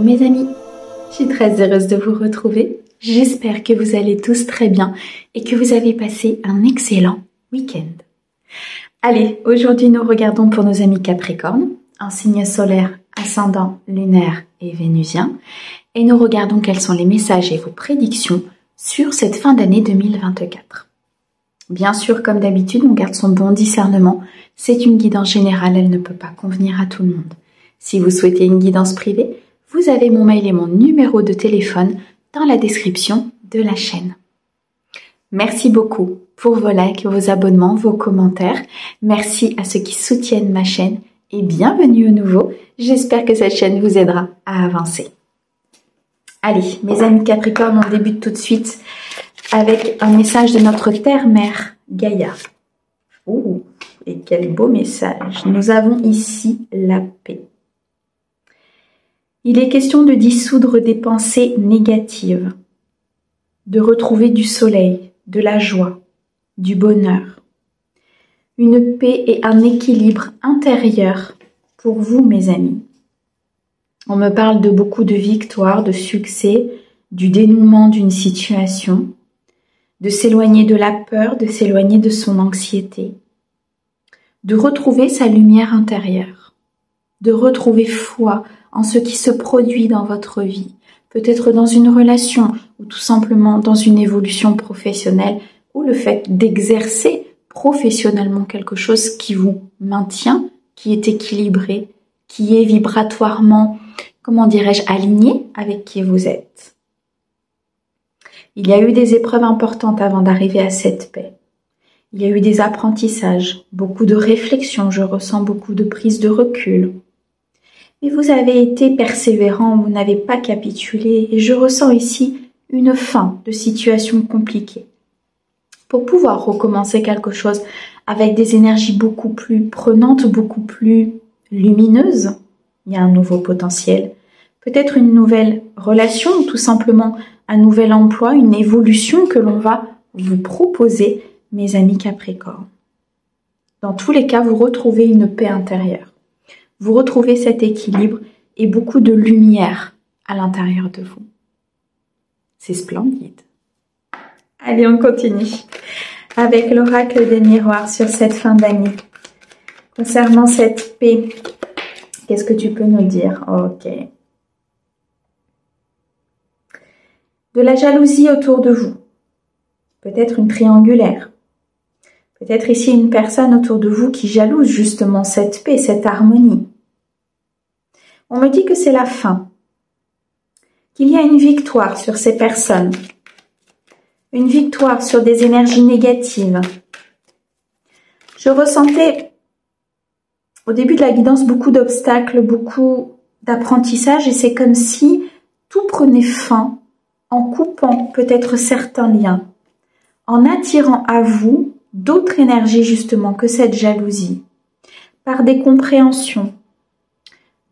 Mes amis, je suis très heureuse de vous retrouver. J'espère que vous allez tous très bien et que vous avez passé un excellent week-end. Allez, aujourd'hui nous regardons pour nos amis Capricorne, un signe solaire, ascendant, lunaire et vénusien. Et nous regardons quels sont les messages et vos prédictions sur cette fin d'année 2024. Bien sûr, comme d'habitude, on garde son bon discernement. C'est une guidance générale, elle ne peut pas convenir à tout le monde. Si vous souhaitez une guidance privée, vous avez mon mail et mon numéro de téléphone dans la description de la chaîne. Merci beaucoup pour vos likes, vos abonnements, vos commentaires. Merci à ceux qui soutiennent ma chaîne et bienvenue au nouveau. J'espère que cette chaîne vous aidera à avancer. Allez, mes amis Capricorne, on débute tout de suite avec un message de notre terre-mère Gaïa. Oh, et quel beau message. Nous avons ici la paix. Il est question de dissoudre des pensées négatives, de retrouver du soleil, de la joie, du bonheur. Une paix et un équilibre intérieur pour vous, mes amis. On me parle de beaucoup de victoires, de succès, du dénouement d'une situation, de s'éloigner de la peur, de s'éloigner de son anxiété, de retrouver sa lumière intérieure, de retrouver foi en ce qui se produit dans votre vie, peut-être dans une relation ou tout simplement dans une évolution professionnelle ou le fait d'exercer professionnellement quelque chose qui vous maintient, qui est équilibré, qui est vibratoirement, comment dirais-je, aligné avec qui vous êtes. Il y a eu des épreuves importantes avant d'arriver à cette paix. Il y a eu des apprentissages, beaucoup de réflexions, je ressens beaucoup de prise de recul. Mais vous avez été persévérant, vous n'avez pas capitulé et je ressens ici une fin de situation compliquée. Pour pouvoir recommencer quelque chose avec des énergies beaucoup plus prenantes, beaucoup plus lumineuses, il y a un nouveau potentiel, peut-être une nouvelle relation ou tout simplement un nouvel emploi, une évolution que l'on va vous proposer, mes amis Capricorne. Dans tous les cas, vous retrouvez une paix intérieure. Vous retrouvez cet équilibre et beaucoup de lumière à l'intérieur de vous. C'est splendide. Allez, on continue avec l'oracle des miroirs sur cette fin d'année. Concernant cette paix, qu'est-ce que tu peux nous dire? Ok. De la jalousie autour de vous. Peut-être une triangulaire. Peut-être ici une personne autour de vous qui jalouse justement cette paix, cette harmonie. On me dit que c'est la fin, qu'il y a une victoire sur ces personnes, une victoire sur des énergies négatives. Je ressentais au début de la guidance beaucoup d'obstacles, beaucoup d'apprentissage et c'est comme si tout prenait fin en coupant peut-être certains liens, en attirant à vous d'autres énergies justement que cette jalousie, par des compréhensions,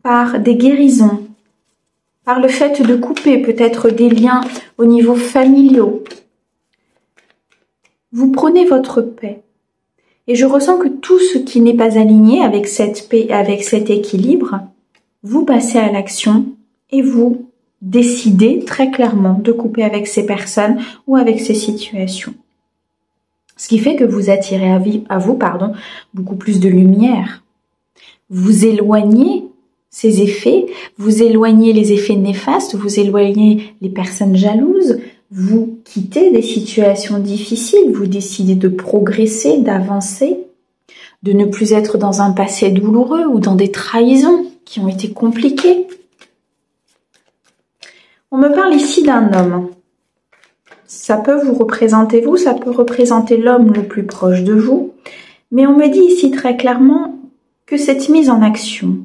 par des guérisons, par le fait de couper peut-être des liens au niveau familial. Vous prenez votre paix. Et je ressens que tout ce qui n'est pas aligné avec cette paix, avec cet équilibre, vous passez à l'action et vous décidez très clairement de couper avec ces personnes ou avec ces situations. Ce qui fait que vous attirez à vous, beaucoup plus de lumière. Vous éloignez ces effets, vous éloignez les effets néfastes, vous éloignez les personnes jalouses, vous quittez des situations difficiles, vous décidez de progresser, d'avancer, de ne plus être dans un passé douloureux ou dans des trahisons qui ont été compliquées. On me parle ici d'un homme. Ça peut vous représenter vous, ça peut représenter l'homme le plus proche de vous, mais on me dit ici très clairement que cette mise en action,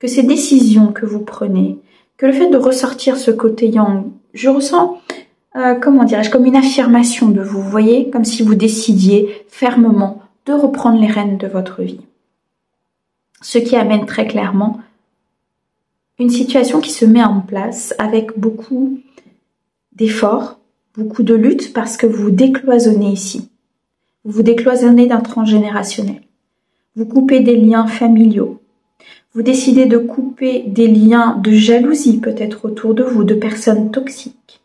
que ces décisions que vous prenez, que le fait de ressortir ce côté yang, je ressens, comme une affirmation de vous, vous voyez, comme si vous décidiez fermement de reprendre les rênes de votre vie. Ce qui amène très clairement une situation qui se met en place avec beaucoup d'efforts, beaucoup de lutte parce que vous vous décloisonnez ici. Vous vous décloisonnez d'un transgénérationnel. Vous coupez des liens familiaux. Vous décidez de couper des liens de jalousie peut-être autour de vous, de personnes toxiques.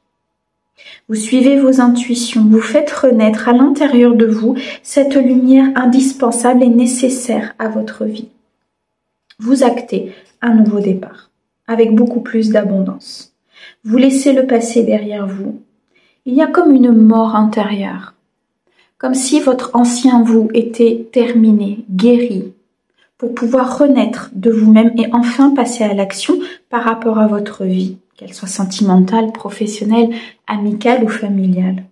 Vous suivez vos intuitions, vous faites renaître à l'intérieur de vous cette lumière indispensable et nécessaire à votre vie. Vous actez un nouveau départ, avec beaucoup plus d'abondance. Vous laissez le passé derrière vous. Il y a comme une mort intérieure, comme si votre ancien vous était terminé, guéri, pour pouvoir renaître de vous-même et enfin passer à l'action par rapport à votre vie, qu'elle soit sentimentale, professionnelle, amicale ou familiale.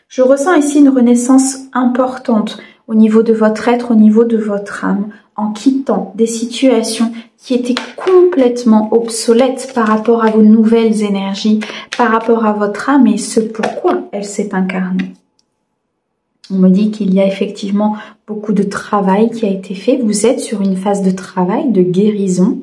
Je ressens ici une renaissance importante au niveau de votre être, au niveau de votre âme, en quittant des situations qui étaient complètement obsolètes par rapport à vos nouvelles énergies, par rapport à votre âme et ce pourquoi elle s'est incarnée. On me dit qu'il y a effectivement beaucoup de travail qui a été fait. Vous êtes sur une phase de travail, de guérison.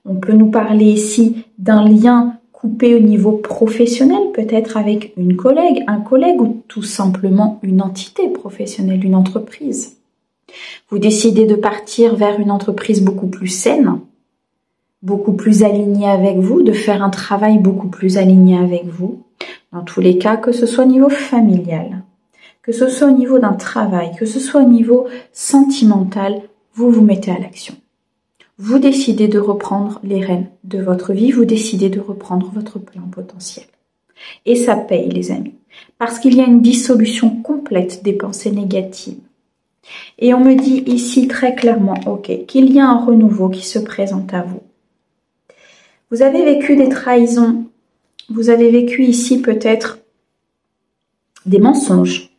On peut nous parler ici d'un lien coupé au niveau professionnel, peut-être avec une collègue, un collègue ou tout simplement une entité professionnelle, une entreprise. Vous décidez de partir vers une entreprise beaucoup plus saine, beaucoup plus alignée avec vous, de faire un travail beaucoup plus aligné avec vous. Dans tous les cas, que ce soit au niveau familial, que ce soit au niveau d'un travail, que ce soit au niveau sentimental, vous vous mettez à l'action. Vous décidez de reprendre les rênes de votre vie, vous décidez de reprendre votre plein potentiel. Et ça paye, les amis, parce qu'il y a une dissolution complète des pensées négatives. Et on me dit ici très clairement, ok, qu'il y a un renouveau qui se présente à vous. Vous avez vécu des trahisons, vous avez vécu ici peut-être des mensonges,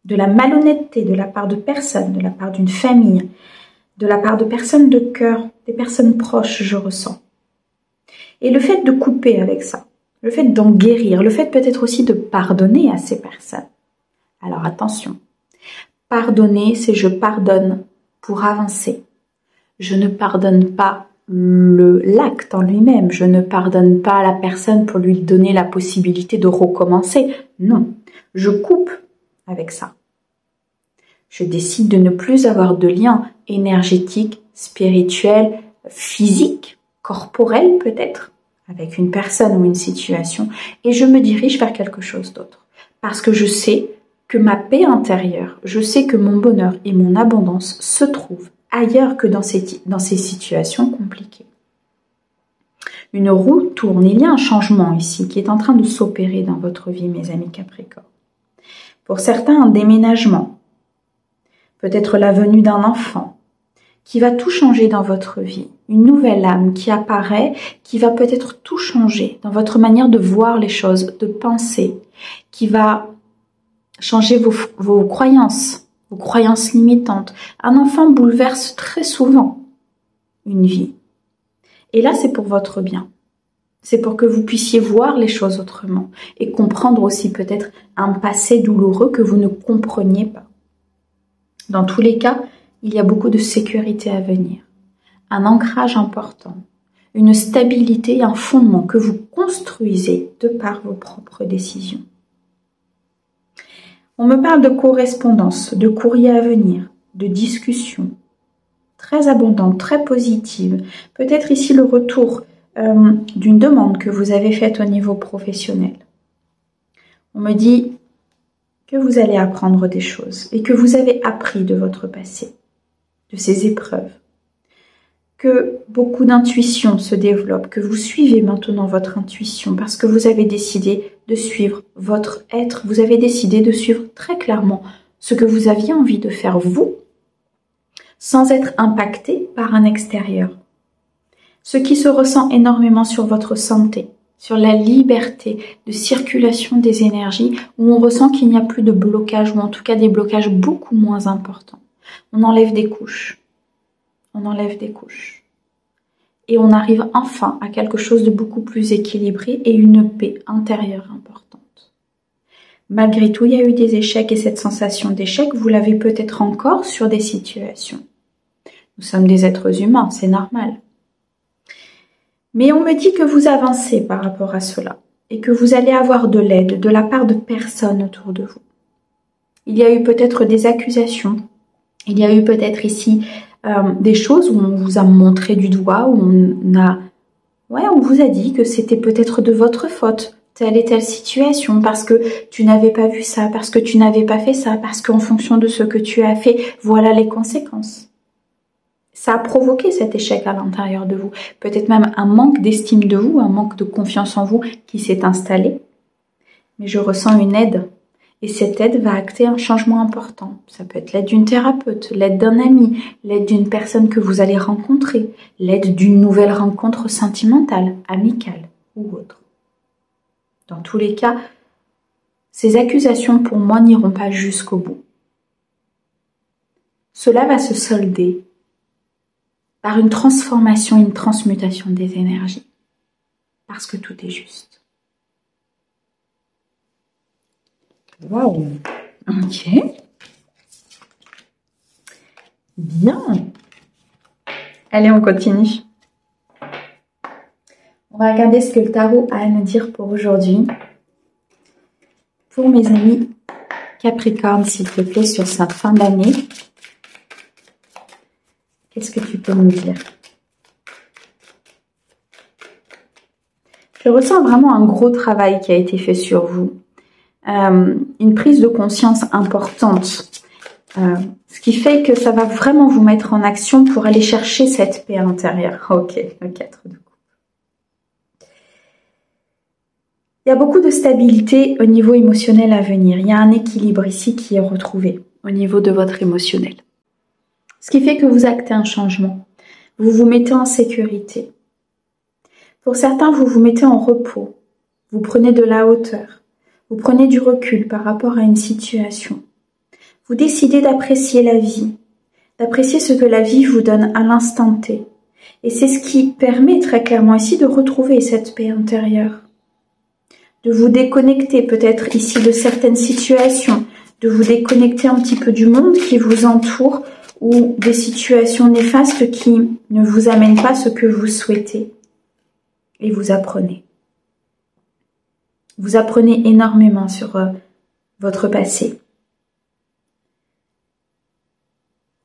de la malhonnêteté de la part de personnes, de la part d'une famille, de la part de personnes de cœur, des personnes proches, je ressens. Et le fait de couper avec ça, le fait d'en guérir, le fait peut-être aussi de pardonner à ces personnes. Alors attention, pardonner, c'est je pardonne pour avancer. Je ne pardonne pas l'acte en lui-même, je ne pardonne pas à la personne pour lui donner la possibilité de recommencer. Non, je coupe avec ça. Je décide de ne plus avoir de lien énergétique, spirituel, physique, corporel peut-être, avec une personne ou une situation, et je me dirige vers quelque chose d'autre. Parce que je sais que ma paix intérieure, je sais que mon bonheur et mon abondance se trouvent ailleurs que dans ces situations compliquées. Une roue tourne, il y a un changement ici qui est en train de s'opérer dans votre vie, mes amis Capricorne. Pour certains, un déménagement, peut-être la venue d'un enfant, qui va tout changer dans votre vie. Une nouvelle âme qui apparaît, qui va peut-être tout changer dans votre manière de voir les choses, de penser, qui va changer vos croyances limitantes. Un enfant bouleverse très souvent une vie. Et là, c'est pour votre bien. C'est pour que vous puissiez voir les choses autrement et comprendre aussi peut-être un passé douloureux que vous ne compreniez pas. Dans tous les cas, il y a beaucoup de sécurité à venir, un ancrage important, une stabilité et un fondement que vous construisez de par vos propres décisions. On me parle de correspondance, de courrier à venir, de discussions très abondantes, très positives. Peut-être ici le retour d'une demande que vous avez faite au niveau professionnel. On me dit que vous allez apprendre des choses et que vous avez appris de votre passé, de ces épreuves, que beaucoup d'intuition se développe, que vous suivez maintenant votre intuition parce que vous avez décidé de suivre votre être, vous avez décidé de suivre très clairement ce que vous aviez envie de faire vous, sans être impacté par un extérieur. Ce qui se ressent énormément sur votre santé, sur la liberté de circulation des énergies, où on ressent qu'il n'y a plus de blocage, ou en tout cas des blocages beaucoup moins importants. On enlève des couches. On enlève des couches. Et on arrive enfin à quelque chose de beaucoup plus équilibré et une paix intérieure importante. Malgré tout, il y a eu des échecs et cette sensation d'échec, vous l'avez peut-être encore sur des situations. Nous sommes des êtres humains, c'est normal. Mais on me dit que vous avancez par rapport à cela et que vous allez avoir de l'aide de la part de personnes autour de vous. Il y a eu peut-être des accusations, il y a eu peut-être ici des choses où on vous a montré du doigt, où on vous a dit que c'était peut-être de votre faute, telle et telle situation, parce que tu n'avais pas vu ça, parce que tu n'avais pas fait ça, parce qu'en fonction de ce que tu as fait, voilà les conséquences. Ça a provoqué cet échec à l'intérieur de vous. Peut-être même un manque d'estime de vous, un manque de confiance en vous qui s'est installé. Mais je ressens une aide. Et cette aide va acter un changement important. Ça peut être l'aide d'une thérapeute, l'aide d'un ami, l'aide d'une personne que vous allez rencontrer, l'aide d'une nouvelle rencontre sentimentale, amicale ou autre. Dans tous les cas, ces accusations pour moi n'iront pas jusqu'au bout. Cela va se solder par une transformation, une transmutation des énergies. Parce que tout est juste. Waouh! Ok. Bien. Allez, on continue. On va regarder ce que le tarot a à nous dire pour aujourd'hui. Pour mes amis Capricorne, s'il te plaît, sur cette fin d'année. Qu'est-ce que tu peux nous dire? Je ressens vraiment un gros travail qui a été fait sur vous. Une prise de conscience importante. Ce qui fait que ça va vraiment vous mettre en action pour aller chercher cette paix intérieure. Ok, le 4 de coupe. Il y a beaucoup de stabilité au niveau émotionnel à venir. Il y a un équilibre ici qui est retrouvé au niveau de votre émotionnel. Ce qui fait que vous actez un changement. Vous vous mettez en sécurité. Pour certains, vous vous mettez en repos. Vous prenez de la hauteur. Vous prenez du recul par rapport à une situation. Vous décidez d'apprécier la vie, d'apprécier ce que la vie vous donne à l'instant T. Et c'est ce qui permet très clairement ici de retrouver cette paix intérieure. De vous déconnecter peut-être ici de certaines situations, de vous déconnecter un petit peu du monde qui vous entoure ou des situations néfastes qui ne vous amènent pas ce que vous souhaitez. Et vous apprenez. Vous apprenez énormément sur votre passé.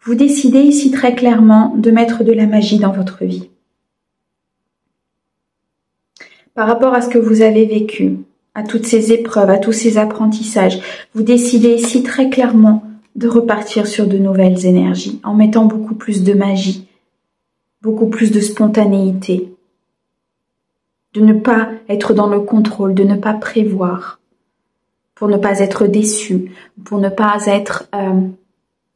Vous décidez ici très clairement de mettre de la magie dans votre vie. Par rapport à ce que vous avez vécu, à toutes ces épreuves, à tous ces apprentissages, vous décidez ici très clairement de repartir sur de nouvelles énergies, en mettant beaucoup plus de magie, beaucoup plus de spontanéité, de ne pas être dans le contrôle, de ne pas prévoir, pour ne pas être déçu, pour ne pas être,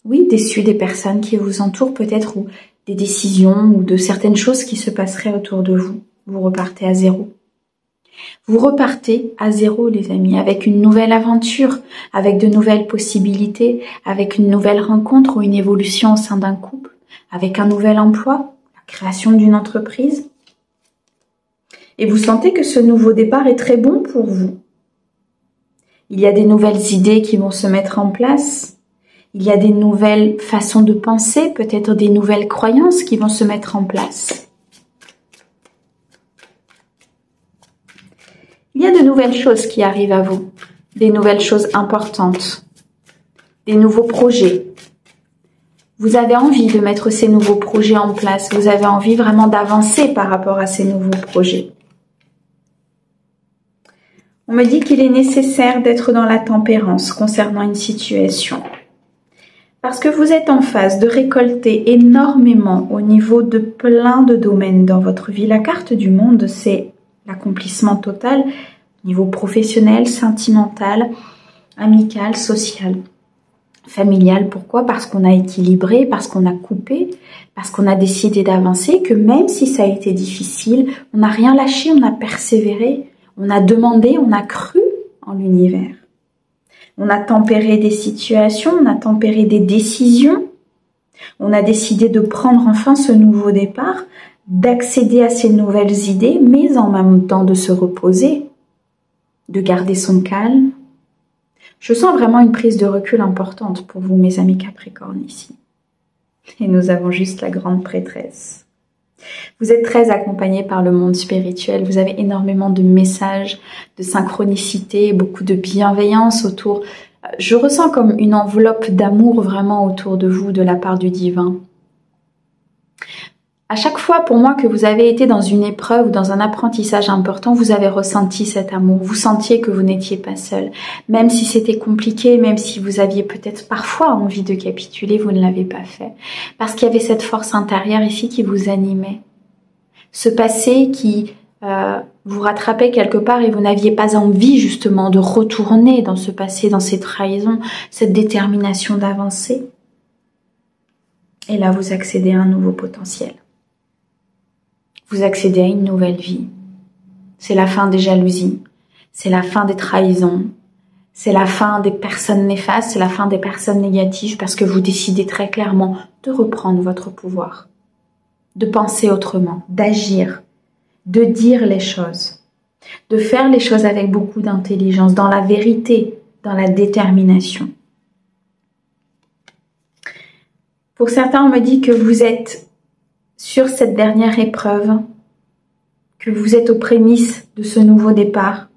déçu des personnes qui vous entourent peut-être, ou des décisions, ou de certaines choses qui se passeraient autour de vous. Vous repartez à zéro. Vous repartez à zéro, les amis, avec une nouvelle aventure, avec de nouvelles possibilités, avec une nouvelle rencontre ou une évolution au sein d'un couple, avec un nouvel emploi, la création d'une entreprise. Et vous sentez que ce nouveau départ est très bon pour vous. Il y a des nouvelles idées qui vont se mettre en place. Il y a des nouvelles façons de penser, peut-être des nouvelles croyances qui vont se mettre en place. Il y a de nouvelles choses qui arrivent à vous, des nouvelles choses importantes, des nouveaux projets. Vous avez envie de mettre ces nouveaux projets en place, vous avez envie vraiment d'avancer par rapport à ces nouveaux projets. On me dit qu'il est nécessaire d'être dans la tempérance concernant une situation. Parce que vous êtes en phase de récolter énormément au niveau de plein de domaines dans votre vie. La carte du monde, c'est l'accomplissement total, niveau professionnel, sentimental, amical, social, familial. Pourquoi? Parce qu'on a équilibré, parce qu'on a coupé, parce qu'on a décidé d'avancer, que même si ça a été difficile, on n'a rien lâché, on a persévéré, on a demandé, on a cru en l'univers. On a tempéré des situations, on a tempéré des décisions, on a décidé de prendre enfin ce nouveau départ, d'accéder à ces nouvelles idées, mais en même temps de se reposer, de garder son calme. Je sens vraiment une prise de recul importante pour vous, mes amis Capricorne, ici. Et nous avons juste la grande prêtresse. Vous êtes très accompagnés par le monde spirituel, vous avez énormément de messages, de synchronicité, beaucoup de bienveillance autour. Je ressens comme une enveloppe d'amour vraiment autour de vous de la part du divin. À chaque fois, pour moi, que vous avez été dans une épreuve ou dans un apprentissage important, vous avez ressenti cet amour. Vous sentiez que vous n'étiez pas seul. Même si c'était compliqué, même si vous aviez peut-être parfois envie de capituler, vous ne l'avez pas fait. Parce qu'il y avait cette force intérieure ici qui vous animait. Ce passé qui vous rattrapait quelque part et vous n'aviez pas envie justement de retourner dans ce passé, dans ces trahisons, cette détermination d'avancer. Et là, vous accédez à un nouveau potentiel. Vous accédez à une nouvelle vie. C'est la fin des jalousies, c'est la fin des trahisons, c'est la fin des personnes néfastes, c'est la fin des personnes négatives parce que vous décidez très clairement de reprendre votre pouvoir, de penser autrement, d'agir, de dire les choses, de faire les choses avec beaucoup d'intelligence, dans la vérité, dans la détermination. Pour certains, on me dit que vous êtes sur cette dernière épreuve, que vous êtes aux prémices de ce nouveau départ,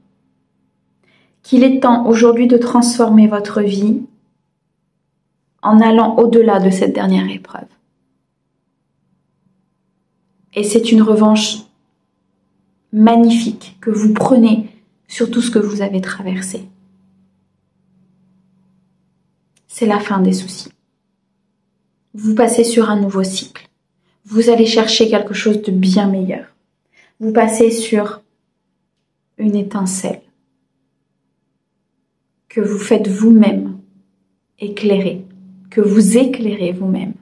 qu'il est temps aujourd'hui de transformer votre vie en allant au-delà de cette dernière épreuve. Et c'est une revanche magnifique que vous prenez sur tout ce que vous avez traversé. C'est la fin des soucis. Vous passez sur un nouveau cycle. Vous allez chercher quelque chose de bien meilleur. Vous passez sur une étincelle que vous faites vous-même éclairer, que vous éclairez vous-même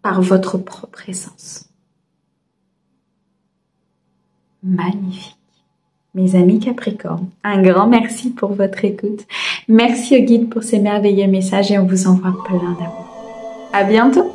par votre propre essence. Magnifique. Mes amis Capricorne, un grand merci pour votre écoute. Merci au guide pour ces merveilleux messages et on vous envoie plein d'amour. À bientôt.